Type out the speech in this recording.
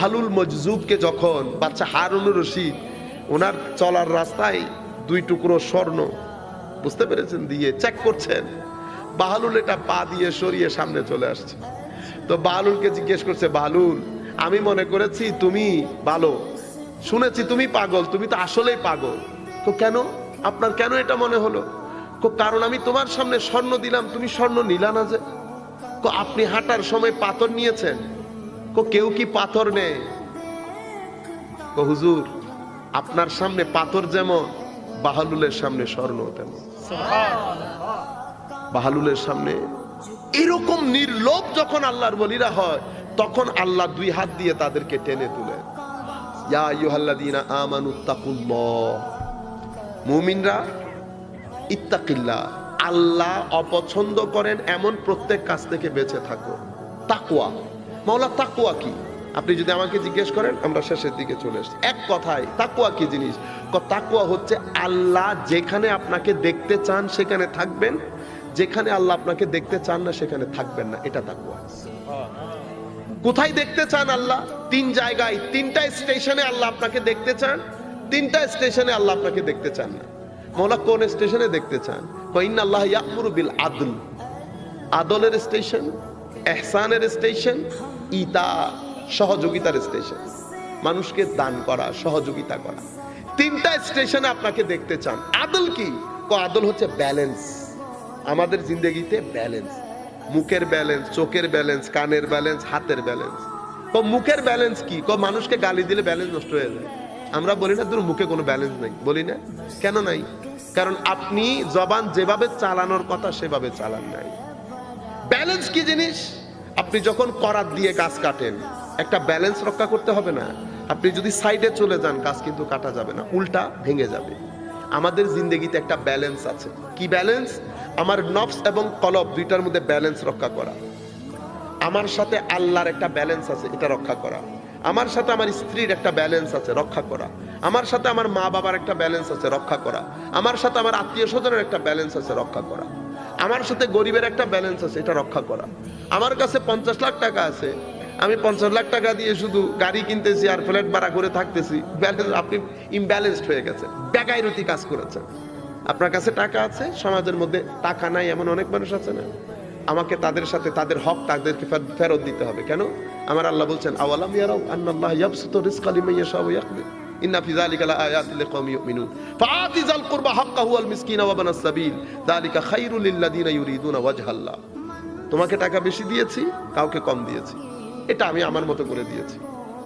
হালুল মজজুবকে যখন বাচ্চা হারুনুর রশিদ ওনার চলার রাস্তায় 2 টুকরো স্বর্ণ, বুঝতে পেরেছেন, দিয়ে চেক করছেন, বাহালুল এটা পা দিয়ে সরিয়ে সামনে চলে আসছে। তো বাহালুলকে জিজ্ঞেস করছে, বাহালুল আমি মনে করেছি তুমি ভালো, শুনেছি তুমি পাগল, তুমি তো আসলেই পাগল। তো কেন, আপনার কেন এটা মনে হলো? কারণ আমি তোমার সামনে স্বর্ণ দিলাম, তুমি স্বর্ণ নিলা না যে। আপনি হাঁটার সময় পাথর নিয়েছেন? কেউ কি পাথর নেই? হুজুর আপনার সামনে পাথর যেমন, বাহালুলের সামনে স্বর্ণ তেমন। বাহালুলের সামনে এরকম নির্লোভ যখন আল্লাহর ওলিরা হয়, তখন আল্লাহ 2 হাত দিয়ে তাদেরকে টেনে তুলে, ইয়া আইয়ুহাল্লাযীনা আমানুত্তাকুল্লাহ, মুমিনরা ইত্তাকিল্লাহ, আল্লাহ অপছন্দ করেন এমন প্রত্যেক কাজ থেকে বেঁচে থাকো। তাকওয়া, মাওলা তাকওয়া কি? আপনি যদি আমাকে জিজ্ঞেস করেন, আমরা শেষের দিকে চলে আসছি, এক কথায় তাকওয়া কি জিনিস? তাকওয়া হচ্ছে আল্লাহ যেখানে আপনাকে দেখতে চান সেখানে থাকবেন, যেখানে আল্লাহ আপনাকে দেখতে চান না সেখানে থাকবেন না, এটা তাকওয়া। কোথায় দেখতে চান আল্লাহ? 3 জায়গায়, 3টা স্টেশনে আল্লাহ আপনাকে দেখতে চান, 3টা স্টেশনে আল্লাহ আপনাকে দেখতে চান না। মৌলা কোন স্টেশনে দেখতে চান? ইন্নাল্লাহ ইয়া'মুরু বিল আদল, আদলের স্টেশন, ইহসানের স্টেশন, ইতা সহযোগিতার স্টেশন, মানুষকে দান করা, সহযোগিতা করা। 3টা স্টেশনে আপনাকে দেখতে চান। আদল কি? আদল হচ্ছে ব্যালেন্স, আমাদের জিন্দেগিতে ব্যালেন্স, মুখের ব্যালেন্স, চোখের ব্যালেন্স, কানের ব্যালেন্স, হাতের ব্যালেন্স। মুখের ব্যালেন্স কি? মানুষকে গালি দিলে ব্যালেন্স নষ্ট হয়ে যায়। আমরা বলি না তোর মুখে কোনো ব্যালেন্স নেই, বলি না? কেন নাই? কারণ আপনি জবান যেভাবে চালানোর কথা সেভাবে চালান নাই। ব্যালেন্স কি জিনিস? আপনি যখন করাত দিয়ে গাছ কাটেন, একটা ব্যালেন্স রক্ষা করতে হবে না? আপনি যদি সাইডে চলে যান, গাছ কিন্তু কাটা যাবে না, উল্টা ভেঙে যাবে। আমাদের জিন্দেগিতে একটা ব্যালেন্স আছে। কি ব্যালেন্স? আমার নফস এবং কলব 2টার মধ্যে ব্যালেন্স রক্ষা করা। আমার সাথে আল্লাহর একটা ব্যালেন্স আছে, এটা রক্ষা করা। আমার সাথে আমার স্ত্রীর একটা ব্যালেন্স আছে, রক্ষা করা। আমার সাথে আমার মা বাবার একটা ব্যালেন্স আছে, রক্ষা করা। আমার সাথে আমার আত্মীয় স্বজনের একটা ব্যালেন্স আছে, রক্ষা করা। আমার সাথে গরিবের একটা ব্যালেন্স আছে, এটা রক্ষা করা। আমার কাছে 50 লাখ টাকা আছে, আমি 50 লাখ টাকা দিয়ে শুধু গাড়ি কিনতেছি আর ফ্ল্যাট ভাড়া করে থাকতেছি, ব্যালেন্স, আপনি ইমব্যালেন্সড হয়ে গেছে, বেগাইরতি কাজ করেছেন। আপনার কাছে টাকা আছে, সমাজের মধ্যে টাকা নাই এমন অনেক মানুষ আছে না? আমাকে তাদের সাথে তাদের হক তাদেরকে ফেরত দিতে হবে। কেন? আমার আল্লাহ বলছেন, আওয়ালাম ইয়ারাউ আন্নাল্লাহ ইয়াবসুতু রিজকা লিমান ইয়াশাউ ওয়া ইয়াকদির ইন্না ফি যালিকা লাআয়াতিন লিকাওমিন ইউমিনুন ফাআতি যাল কুরবা হাক্কাহু ওয়াল মিসকিনা ওয়া বানাস সাবিল যালিকা খায়রুল লিল্লাযিনা ইউরিদুনা ওয়াজহাল্লাহ। তোমাকে টাকা বেশি দিয়েছি, কাউকে কম দিয়েছি, এটা আমি আমার মতো করে দিয়েছি।